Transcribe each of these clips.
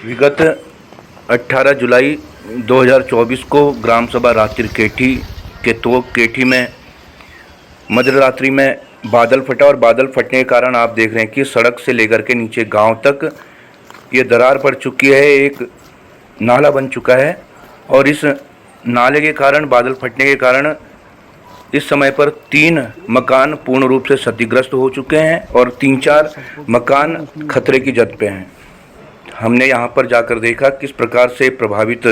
विगत 18 जुलाई 2024 को ग्राम सभा रात्रि केठी के तोक केठी में मध्यरात्रि में बादल फटा और बादल फटने के कारण आप देख रहे हैं कि सड़क से लेकर के नीचे गांव तक ये दरार पड़ चुकी है। एक नाला बन चुका है और इस नाले के कारण, बादल फटने के कारण इस समय पर 3 मकान पूर्ण रूप से क्षतिग्रस्त हो चुके हैं और 3-4 मकान खतरे की जद पे हैं। हमने यहाँ पर जाकर देखा किस प्रकार से प्रभावित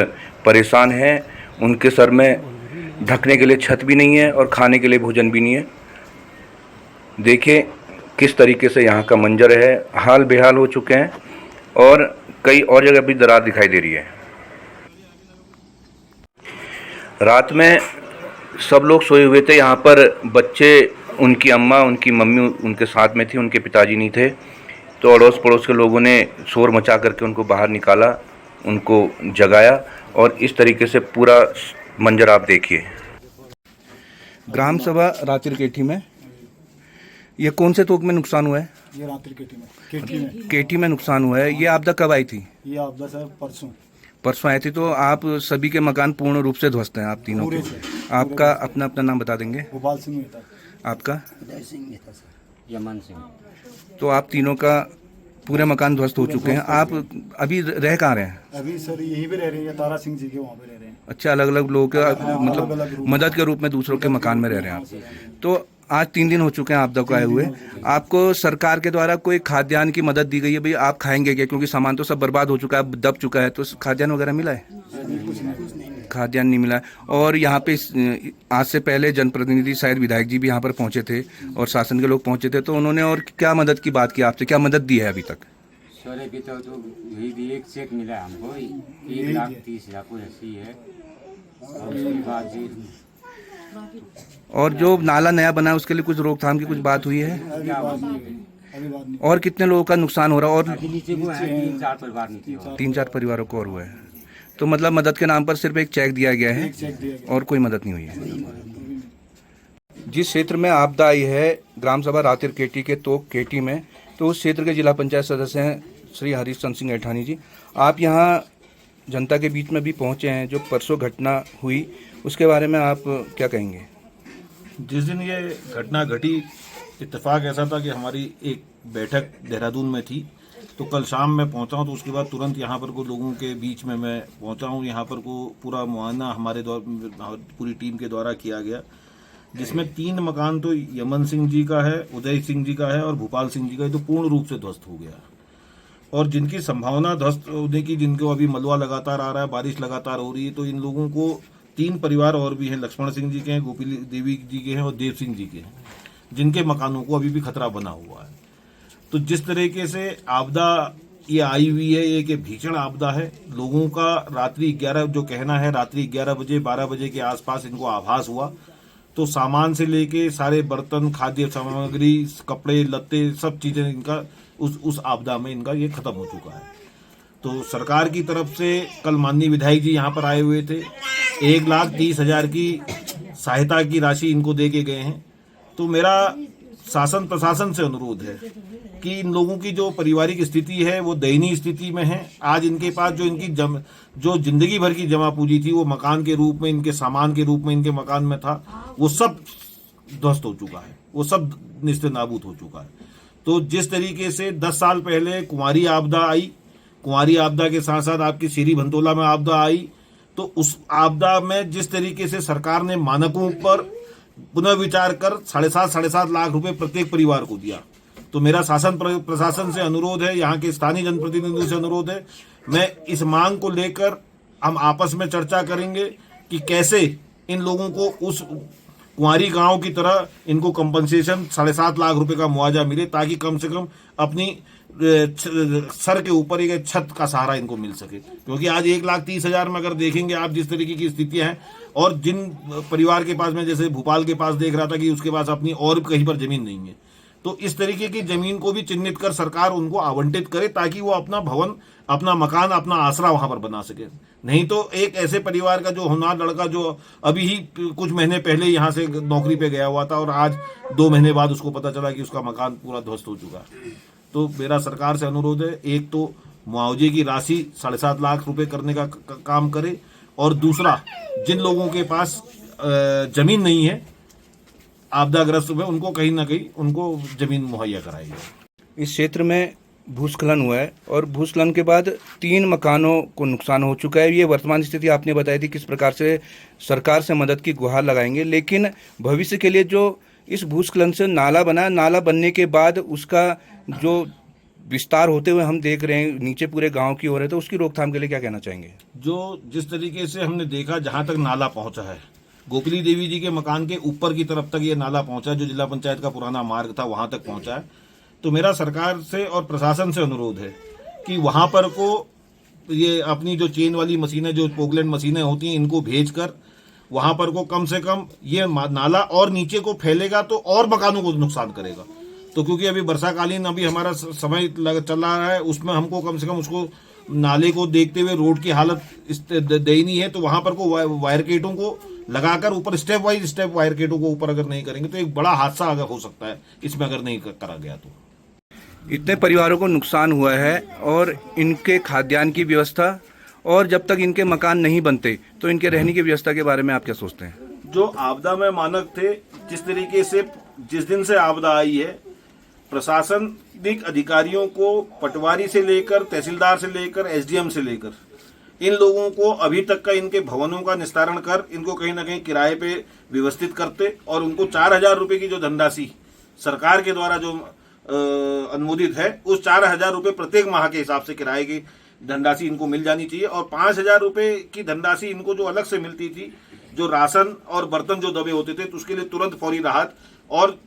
परेशान हैं। उनके सर में ढकने के लिए छत भी नहीं है और खाने के लिए भोजन भी नहीं है। देखिए किस तरीके से यहाँ का मंजर है, हाल बेहाल हो चुके हैं और कई और जगह भी दरार दिखाई दे रही है। रात में सब लोग सोए हुए थे यहाँ पर, बच्चे, उनकी अम्मा, उनकी मम्मी उनके साथ में थी, उनके पिताजी नहीं थे। तो अड़ोस पड़ोस के लोगों ने शोर मचा करके उनको बाहर निकाला, उनको जगाया और इस तरीके से पूरा मंजर आप देखिए। ग्राम सभा रात्रि केठी में ये कौन से तोक में नुकसान हुआ है? ये रात्रि केठी में नुकसान हुआ है। ये आपदा कब आई थी? ये आपदा सर परसों आई थी। तो आप सभी के मकान पूर्ण रूप से ध्वस्त हैं, आप तीनों के। आपका अपना नाम बता देंगे? भोपाल सिंह मेहता। आपका? उदय सिंह मेहता सर। यमन सिंह। तो आप तीनों का पूरे मकान ध्वस्त हो चुके हैं। आप अभी रह कहाँ रहे हैं? अभी सर यहीं पे रह रहे हैं, तारा सिंह जी के वहाँ पे रह रहे हैं। अच्छा, अलग अलग लोगों के मतलब मदद के रूप में दूसरों के मकान में रह रहे हैं आप। तो आज 3 दिन हो चुके हैं आपदा को आए हुए। आपको सरकार के द्वारा कोई खाद्यान्न की मदद दी गई है? भाई आप खाएंगे क्या, क्योंकि सामान तो सब बर्बाद हो चुका है, दब चुका है। तो खाद्यान्न वगैरह मिला है? खाद्यान्न नहीं मिला है। और यहाँ पे आज से पहले जनप्रतिनिधि, शायद विधायक जी भी यहाँ पर पहुँचे थे और शासन के लोग पहुँचे थे। तो उन्होंने और क्या मदद की बात की आपसे? क्या मदद दी है अभी तक? सोरे की तो यही भी एक चेक मिला है हमको, 1,30,000 कोई ऐसी है। और उसके बाद जी और जो नाला नया बना है उसके लिए कुछ रोकथाम की कुछ बात हुई है? और कितने लोगों का नुकसान हो रहा है? और नीचे को है 3-4 परिवार नीचे, 3-4 परिवारों को और हुआ है। तो मतलब मदद के नाम पर सिर्फ एक चेक दिया गया है और कोई मदद नहीं हुई है। जिस क्षेत्र में आपदा आई है ग्राम सभा रात्रि केठी के तोक केठी में, तो उस क्षेत्र के जिला पंचायत सदस्य हैं श्री हरीशचंद्र सिंह ऐठानी जी। आप यहाँ जनता के बीच में भी पहुँचे हैं। जो परसों घटना हुई उसके बारे में आप क्या कहेंगे? जिस दिन ये घटना घटी, इत्तेफाक ऐसा था कि हमारी एक बैठक देहरादून में थी। तो कल शाम मैं पहुंचा हूं, तो उसके बाद तुरंत यहाँ पर को लोगों के बीच में मैं पहुंचा हूं। यहाँ पर को पूरा मुआयना हमारे द्वारा, पूरी टीम के द्वारा किया गया, जिसमें 3 मकान तो यमन सिंह जी का है, उदय सिंह जी का है और भोपाल सिंह जी का है, तो पूर्ण रूप से ध्वस्त हो गया। और जिनकी संभावना ध्वस्त होने की, जिनको अभी मलबा लगातार आ रहा है, बारिश लगातार हो रही है, तो इन लोगों को 3 परिवार और भी हैं, लक्ष्मण सिंह जी के हैं, गोपी देवी जी के हैं और देव सिंह जी के हैं, जिनके मकानों को अभी भी खतरा बना हुआ है। तो जिस तरीके से आपदा ये आई हुई है, ये कि भीषण आपदा है। लोगों का रात्रि 11, जो कहना है रात्रि 11 बजे 12 बजे के आसपास इनको आभास हुआ, तो सामान से लेके सारे बर्तन, खाद्य सामग्री, कपड़े लत्ते, सब चीजें इनका उस आपदा में इनका ये खत्म हो चुका है। तो सरकार की तरफ से कल माननीय विधायक जी यहाँ पर आए हुए थे, 1,30,000 की सहायता की राशि इनको दे के गए हैं। तो मेरा शासन प्रशासन से अनुरोध है कि इन लोगों की जो पारिवारिक स्थिति है वो दयनीय स्थिति में है। आज इनके पास जो इनकी जो जिंदगी भर की जमा पूंजी थी, वो मकान के रूप में, इनके सामान के रूप में इनके मकान में था, वो सब ध्वस्त हो चुका है, वो सब निस्ते नाबूद हो चुका है। तो जिस तरीके से 10 साल पहले कुंवारी आपदा आई, कुंवारी आपदा के साथ साथ आपकी सीरी भंतोला में आपदा आई, तो उस आपदा में जिस तरीके से सरकार ने मानकों पर पुनर्विचार कर 7.5 लाख रुपए प्रत्येक परिवार को दिया। तो मेरा शासन प्रशासन से अनुरोध है, यहाँ के स्थानीय जनप्रतिनिधियों से अनुरोध है, मैं इस मांग को लेकर हम आपस में चर्चा करेंगे कि कैसे इन लोगों को उस कुंवारी गांव की तरह इनको कंपनसेशन 7.5 लाख रुपए का मुआवजा मिले, ताकि कम से कम अपनी सर के ऊपर एक छत का सहारा इनको मिल सके। क्योंकि आज 1,30,000 में अगर देखेंगे आप जिस तरीके की स्थितियां हैं, और जिन परिवार के पास में, जैसे भोपाल के पास देख रहा था कि उसके पास अपनी और कहीं पर जमीन नहीं है, तो इस तरीके की जमीन को भी चिन्हित कर सरकार उनको आवंटित करे, ताकि वो अपना भवन, अपना मकान, अपना आसरा वहां पर बना सके। नहीं तो एक ऐसे परिवार का जो होनहार लड़का, जो अभी ही कुछ महीने पहले यहाँ से नौकरी पे गया हुआ था, और आज 2 महीने बाद उसको पता चला कि उसका मकान पूरा ध्वस्त हो चुका है। तो मेरा सरकार से अनुरोध है, एक तो मुआवजे की राशि 7.5 लाख रुपए करने का काम करे, और दूसरा जिन लोगों के पास जमीन नहीं है आपदाग्रस्त में, उनको कहीं ना कहीं उनको जमीन मुहैया कराई जाए। इस क्षेत्र में भूस्खलन हुआ है और भूस्खलन के बाद 3 मकानों को नुकसान हो चुका है। ये वर्तमान स्थिति आपने बताई थी, किस प्रकार से सरकार से मदद की गुहार लगाएंगे, लेकिन भविष्य के लिए जो इस भूस्खलन से नाला बना, नाला बनने के बाद उसका जो विस्तार होते हुए हम देख रहे हैं नीचे पूरे गांव की हो रहे, तो उसकी रोकथाम के लिए क्या कहना चाहेंगे? जो जिस तरीके से हमने देखा, जहां तक नाला पहुंचा है, गोपली देवी जी के मकान के ऊपर की तरफ तक ये नाला पहुंचा, जो जिला पंचायत का पुराना मार्ग था वहां तक पहुंचा है। तो मेरा सरकार से और प्रशासन से अनुरोध है कि वहां पर को ये अपनी जो चेन वाली मशीनें, जो पोगलैंड मशीनें होती हैं, इनको भेजकर वहां पर को कम से कम ये नाला और नीचे को फैलेगा तो और मकानों को नुकसान करेगा। तो क्योंकि अभी वर्षाकालीन अभी हमारा समय चल रहा है, उसमें हमको कम से कम उसको नाले को देखते हुए रोड की हालत दयनीय है, तो वहां पर को वायर केटों को लगाकर ऊपर स्टेप वायर केटों को ऊपर अगर नहीं करेंगे तो एक बड़ा हादसा अगर हो सकता है इसमें, अगर नहीं करा गया तो। इतने परिवारों को नुकसान हुआ है और इनके खाद्यान्न की व्यवस्था, और जब तक इनके मकान नहीं बनते तो इनके रहने की व्यवस्था के बारे में आप क्या सोचते हैं? जो आपदा में मानक थे, जिस तरीके से जिस दिन से आपदा आई है, प्रशासनिक अधिकारियों को पटवारी से लेकर, तहसीलदार से लेकर, एसडीएम से लेकर, इन लोगों को अभी तक का इनके भवनों का निस्तारण कर इनको कहीं ना कहीं किराए पे व्यवस्थित करते, और उनको 4,000 रुपए की जो धनराशि सरकार के द्वारा जो अनुमोदित है, उस 4,000 रुपए प्रत्येक माह के हिसाब से किराए की धनराशि इनको मिल जानी चाहिए। और 5,000 रुपए की धनराशि इनको जो अलग से मिलती थी, जो राशन और बर्तन जो दबे होते थे, तो उसके लिए तुरंत फौरी राहत, और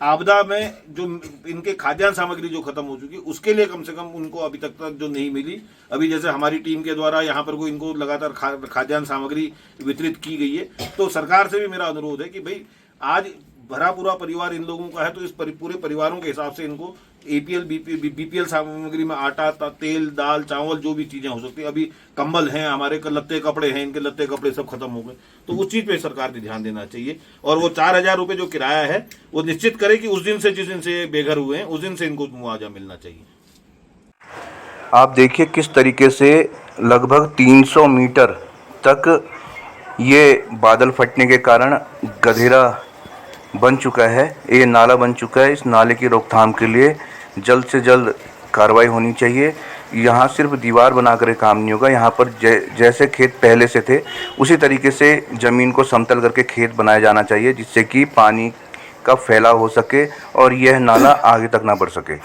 आपदा में जो इनके खाद्यान्न सामग्री जो खत्म हो चुकी, उसके लिए कम से कम उनको अभी तक जो नहीं मिली। अभी जैसे हमारी टीम के द्वारा यहाँ पर को इनको लगातार खाद्यान्न सामग्री वितरित की गई है। तो सरकार से भी मेरा अनुरोध है कि भाई आज भरा पूरा परिवार इन लोगों का है, तो इस पूरे परिवारों के हिसाब से इनको एपीएल बीपीएल सामग्री में आटा, तेल, दाल, चावल, जो भी चीजें हो सकती है, अभी कंबल हैं हमारे, लत्ते कपड़े हैं, इनके लत्ते कपड़े सब खत्म हो गए, तो उस चीज पे सरकार ने ध्यान देना चाहिए। और वो 4,000 रुपए जो किराया है वो निश्चित करे कि उस दिन से, जिस दिन से बेघर हुए हैं, उस दिन से इनको मुआवजा मिलना चाहिए। आप देखिए किस तरीके से लगभग 300 मीटर तक ये बादल फटने के कारण गधेरा बन चुका है, ये नाला बन चुका है। इस नाले की रोकथाम के लिए जल्द से जल्द कार्रवाई होनी चाहिए। यहाँ सिर्फ दीवार बनाकर काम नहीं होगा, यहाँ पर जैसे खेत पहले से थे उसी तरीके से ज़मीन को समतल करके खेत बनाया जाना चाहिए, जिससे कि पानी का फैलाव हो सके और यह नाला आगे तक ना बढ़ सके।